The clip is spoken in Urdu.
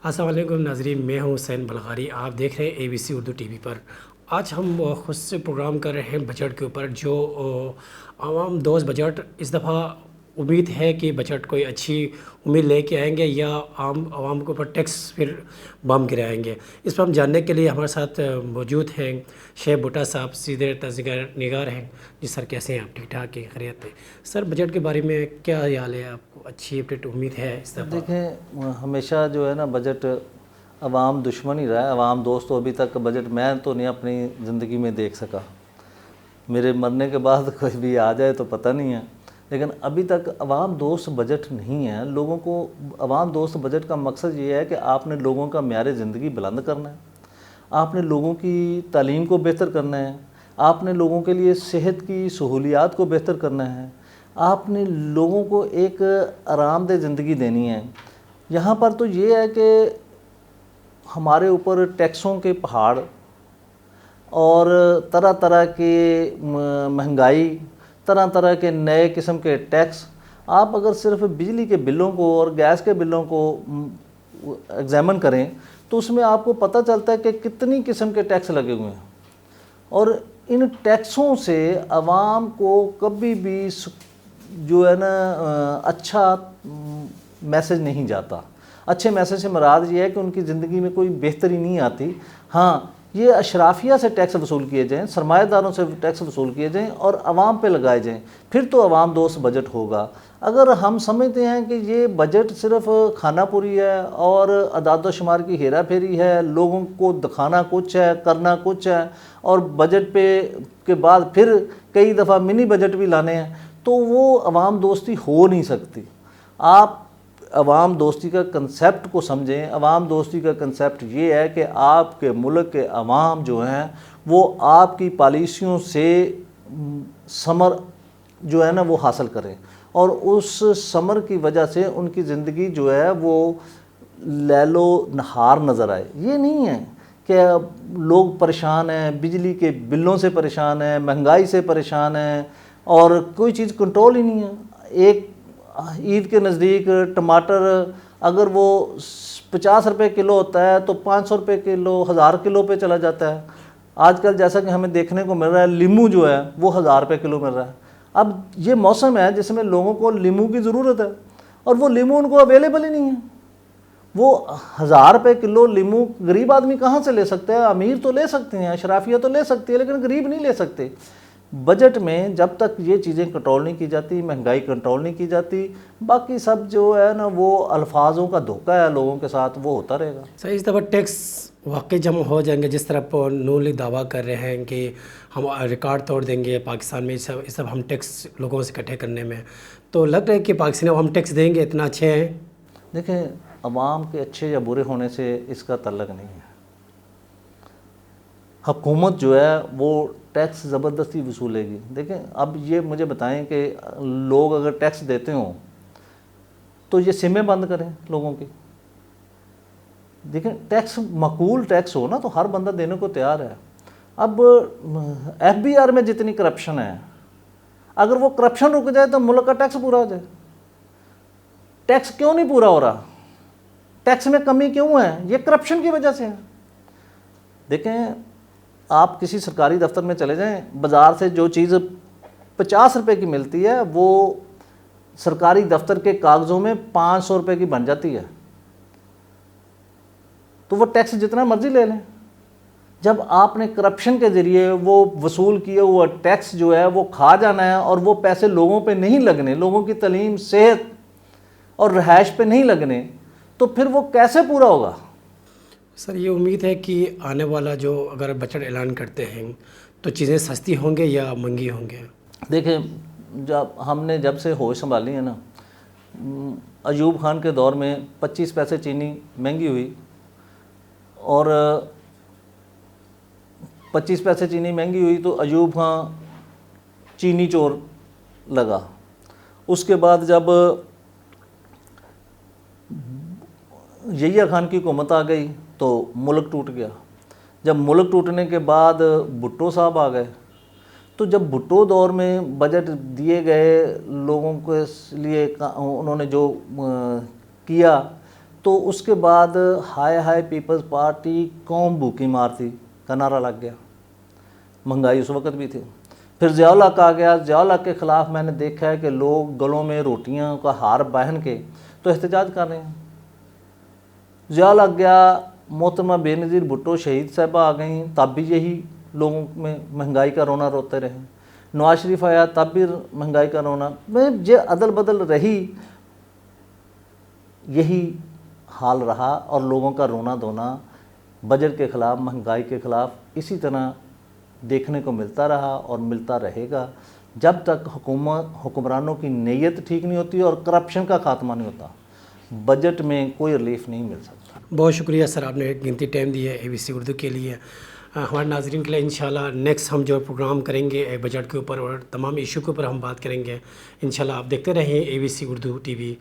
السلام علیکم ناظرین، میں ہوں حسین بلغاری، آپ دیکھ رہے ہیں ABC اردو ٹی وی پر۔ آج ہم خود سے پروگرام کر رہے ہیں بجٹ کے اوپر، جو عوام دوست بجٹ۔ اس دفعہ امید ہے کہ بجٹ کوئی اچھی امید لے کے آئیں گے یا عوام کے اوپر ٹیکس پھر بم گرائیں گے۔ اس پر ہم جاننے کے لیے ہمارے ساتھ موجود ہیں شعیب بھٹا صاحب، سیدھے نگار ہیں۔ جی سر، کیسے ہیں آپ؟ ٹھیک ٹھاک ہیں؟ خیریت ہے؟ سر بجٹ کے بارے میں کیا خیال ہے آپ کو؟ اچھی اپڈیٹ امید ہے اس دفعہ؟ دیکھیں، ہمیشہ جو ہے نا بجٹ عوام دشمن ہی رہا ہے، عوام دوست تو ابھی تک بجٹ میں تو نہیں اپنی زندگی میں دیکھ سکا۔ میرے مرنے کے بعد کوئی بھی آ جائے تو پتہ نہیں ہے، لیکن ابھی تک عوام دوست بجٹ نہیں ہے۔ لوگوں کو عوام دوست بجٹ کا مقصد یہ ہے کہ آپ نے لوگوں کا معیار زندگی بلند کرنا ہے، آپ نے لوگوں کی تعلیم کو بہتر کرنا ہے، آپ نے لوگوں کے لیے صحت کی سہولیات کو بہتر کرنا ہے، آپ نے لوگوں کو ایک آرام دہ زندگی دینی ہے۔ یہاں پر تو یہ ہے کہ ہمارے اوپر ٹیکسوں کے پہاڑ اور طرح طرح کی مہنگائی، طرح طرح کے نئے قسم کے ٹیکس۔ آپ اگر صرف بجلی کے بلوں کو اور گیس کے بلوں کو ایگزامن کریں تو اس میں آپ کو پتہ چلتا ہے کہ کتنی قسم کے ٹیکس لگے ہوئے ہیں، اور ان ٹیکسوں سے عوام کو کبھی بھی جو ہے نا اچھا میسج نہیں جاتا۔ اچھے میسج سے مراد یہ ہے کہ ان کی زندگی میں کوئی بہتری نہیں آتی۔ ہاں، یہ اشرافیہ سے ٹیکس وصول کیے جائیں، سرمایہ داروں سے ٹیکس وصول کیے جائیں اور عوام پہ لگائے جائیں، پھر تو عوام دوست بجٹ ہوگا۔ اگر ہم سمجھتے ہیں کہ یہ بجٹ صرف کھانا پوری ہے اور اعداد و شمار کی ہیرا پھیری ہے، لوگوں کو دکھانا کچھ ہے، کرنا کچھ ہے، اور بجٹ پہ کے بعد پھر کئی دفعہ منی بجٹ بھی لانے ہیں، تو وہ عوام دوستی ہو نہیں سکتی۔ آپ عوام دوستی کا کنسیپٹ کو سمجھیں۔ عوام دوستی کا کنسیپٹ یہ ہے کہ آپ کے ملک کے عوام جو ہیں وہ آپ کی پالیسیوں سے ثمر جو ہے نا وہ حاصل کریں، اور اس ثمر کی وجہ سے ان کی زندگی جو ہے وہ لیل و نہار نظر آئے۔ یہ نہیں ہے کہ لوگ پریشان ہیں، بجلی کے بلوں سے پریشان ہیں، مہنگائی سے پریشان ہیں، اور کوئی چیز کنٹرول ہی نہیں ہے۔ ایک عید کے نزدیک ٹماٹر اگر وہ 50 روپے کلو ہوتا ہے تو 500 روپے کلو، 1000 کلو پہ چلا جاتا ہے۔ آج کل جیسا کہ ہمیں دیکھنے کو مل رہا ہے، لیمو جو ہے وہ 1000 روپے کلو مل رہا ہے۔ اب یہ موسم ہے جس میں لوگوں کو لیمو کی ضرورت ہے، اور وہ لیمو ان کو اویلیبل ہی نہیں ہے۔ وہ 1000 روپے کلو لیمو غریب آدمی کہاں سے لے سکتا ہے؟ امیر تو لے سکتے ہیں، اشرافیہ تو لے سکتی ہے، لیکن غریب نہیں لے سکتے۔ بجٹ میں جب تک یہ چیزیں کنٹرول نہیں کی جاتی، مہنگائی کنٹرول نہیں کی جاتی، باقی سب جو ہے نا وہ الفاظوں کا دھوکہ ہے لوگوں کے ساتھ، وہ ہوتا رہے گا۔ سر اس دفعہ ٹیکس واقعی جمع ہو جائیں گے، جس طرح نون لیگ دعویٰ کر رہے ہیں کہ ہم ریکارڈ توڑ دیں گے پاکستان میں اس سب ہم ٹیکس لوگوں سے اکٹھے کرنے میں، تو لگ رہا ہے کہ پاکستان میں ہم ٹیکس دیں گے، اتنا اچھے ہیں؟ دیکھیں، عوام کے اچھے یا برے ہونے سے اس کا تعلق نہیں ہے۔ حکومت جو ہے وہ ٹیکس زبردستی وصولے گی۔ دیکھیں، اب یہ مجھے بتائیں کہ لوگ اگر ٹیکس دیتے ہوں تو یہ سمیں بند کریں لوگوں کی۔ دیکھیں، ٹیکس معقول ٹیکس ہو نا تو ہر بندہ دینے کو تیار ہے۔ اب FBR میں جتنی کرپشن ہے، اگر وہ کرپشن رک جائے تو ملک کا ٹیکس پورا ہو جائے۔ ٹیکس کیوں نہیں پورا ہو رہا؟ ٹیکس میں کمی کیوں ہے؟ یہ کرپشن کی وجہ سے ہے۔ دیکھیں، آپ کسی سرکاری دفتر میں چلے جائیں، بازار سے جو چیز 50 روپے کی ملتی ہے وہ سرکاری دفتر کے کاغذوں میں 500 روپے کی بن جاتی ہے، تو وہ ٹیکس جتنا مرضی لے لیں۔ جب آپ نے کرپشن کے ذریعے وہ وصول کیے ہوا ٹیکس جو ہے وہ کھا جانا ہے، اور وہ پیسے لوگوں پہ نہیں لگنے، لوگوں کی تعلیم، صحت اور رہائش پہ نہیں لگنے، تو پھر وہ کیسے پورا ہوگا؟ سر یہ امید ہے کہ آنے والا جو اگر بجٹ اعلان کرتے ہیں تو چیزیں سستی ہوں گے یا مہنگی ہوں گے؟ دیکھیں، جب سے ہوش سنبھالی ہے نا، ایوب خان کے دور میں 25 پیسے چینی مہنگی ہوئی، اور 25 پیسے چینی مہنگی ہوئی تو ایوب خان چینی چور لگا۔ اس کے بعد جب یحییٰ خان کی حکومت آ گئی تو ملک ٹوٹ گیا۔ جب ملک ٹوٹنے کے بعد بھٹو صاحب آ گئے، تو جب بھٹو دور میں بجٹ دیے گئے لوگوں کے لیے، انہوں نے جو کیا تو اس کے بعد ہائے ہائے پیپلز پارٹی قوم بھوکی مارتی کا نعرہ لگ گیا. مہنگائی اس وقت بھی تھی. پھر ضیاء الحق آ گیا. ضیاء الحق کے خلاف میں نے دیکھا ہے کہ لوگ گلوں میں روٹیاں کا ہار پہن کے تو احتجاج کر رہے ہیں. ضیاء الحق گیا, محترمہ بے نظیر بھٹو شہید صاحبہ آ گئیں, تب بھی یہی لوگوں میں مہنگائی کا رونا روتے رہے. نواز شریف آیا تب بھی مہنگائی کا رونا. میں یہ عدل بدل رہی, یہی حال رہا اور لوگوں کا رونا دھونا بجٹ کے خلاف, مہنگائی کے خلاف اسی طرح دیکھنے کو ملتا رہا اور ملتا رہے گا جب تک حکمرانوں کی نیت ٹھیک نہیں ہوتی اور کرپشن کا خاتمہ نہیں ہوتا. بجٹ میں کوئی ریلیف نہیں مل سکتا. بہت شکریہ سر, آپ نے ایک قیمتی ٹائم دیا ہے ABC اردو کے لیے. ہمارے ناظرین کے لیے انشاءاللہ نیکسٹ ہم جو پروگرام کریں گے بجٹ کے اوپر اور تمام ایشو کے اوپر ہم بات کریں گے انشاءاللہ. آپ دیکھتے رہیں ABC اردو TV.